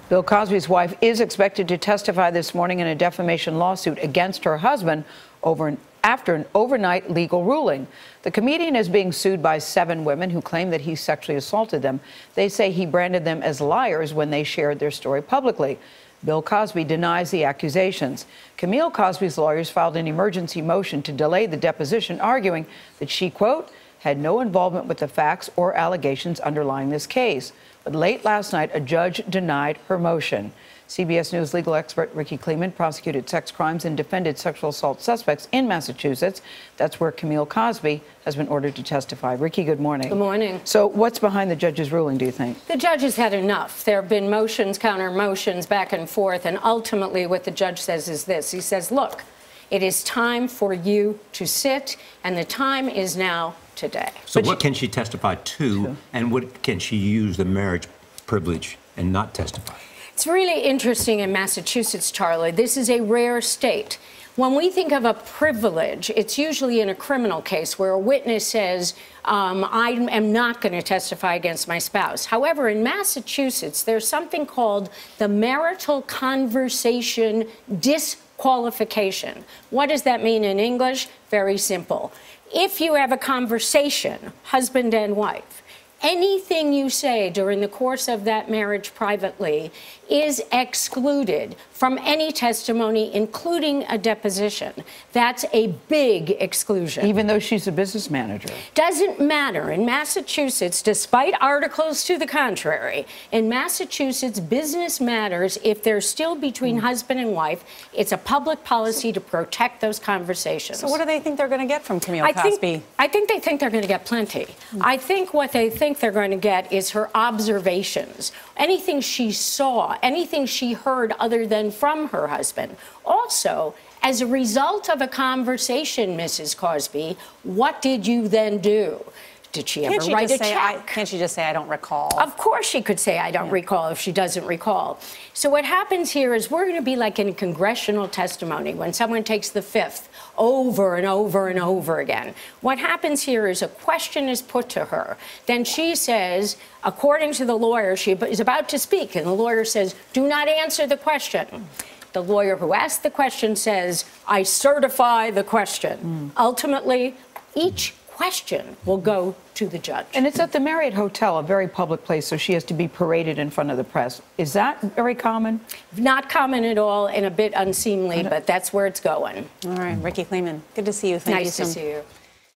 Bill Cosby's wife is expected to testify this morning in a defamation lawsuit against her husband after an overnight legal ruling. The comedian is being sued by 7 women who claim that he sexually assaulted them. They say he branded them as liars when they shared their story publicly. Bill Cosby denies the accusations. Camille Cosby's lawyers filed an emergency motion to delay the deposition, arguing that she, quote, had no involvement with the facts or allegations underlying this case. But late last night, a judge denied her motion. CBS News legal expert Rikki Klieman prosecuted sex crimes and defended sexual assault suspects in Massachusetts. That's where Camille Cosby has been ordered to testify. Rikki, good morning. Good morning. So what's behind the judge's ruling, do you think? The judge has had enough. There have been motions, counter motions, back and forth, and ultimately what the judge says is this. He says, look, it is time for you to sit, and the time is now today. So what can she testify to, and what can she use the marriage privilege and not testify? It's really interesting in Massachusetts, Charlie. This is a rare state. When we think of a privilege, it's usually in a criminal case where a witness says, I am not going to testify against my spouse. However, in Massachusetts, there's something called the marital conversation disqualification. What does that mean in English? Very simple. If you have a conversation, husband and wife, anything you say during the course of that marriage privately is excluded from any testimony, including a deposition. That's a big exclusion. Even though she's a business manager? Doesn't matter. In Massachusetts, despite articles to the contrary, in Massachusetts, business matters if they're still between husband and wife. It's a public policy to protect those conversations. So what do they think they're going to get from Camille Cosby? I think they think they're going to get plenty. I think what they think they're going to get is her observations, anything she saw, anything she heard other than from her husband. Also, as a result of a conversation, Mrs. Cosby, what did you then do? Did she ever write a check? Can't she just say, I don't recall? Of course she could say, I don't recall, if she doesn't recall. So what happens here is we're going to be like in congressional testimony when someone takes the fifth over and over and over again. What happens here is a question is put to her. Then she says, according to the lawyer, she is about to speak, and the lawyer says, do not answer the question. The lawyer who asked the question says, I certify the question. Ultimately, each question will go to the judge. And it's at the Marriott Hotel, a very public place, so she has to be paraded in front of the press. Is that very common? Not common at all, and a bit unseemly, but that's where it's going. All right, Rikki Klieman, good to see you. Thank you so much. Nice to see you.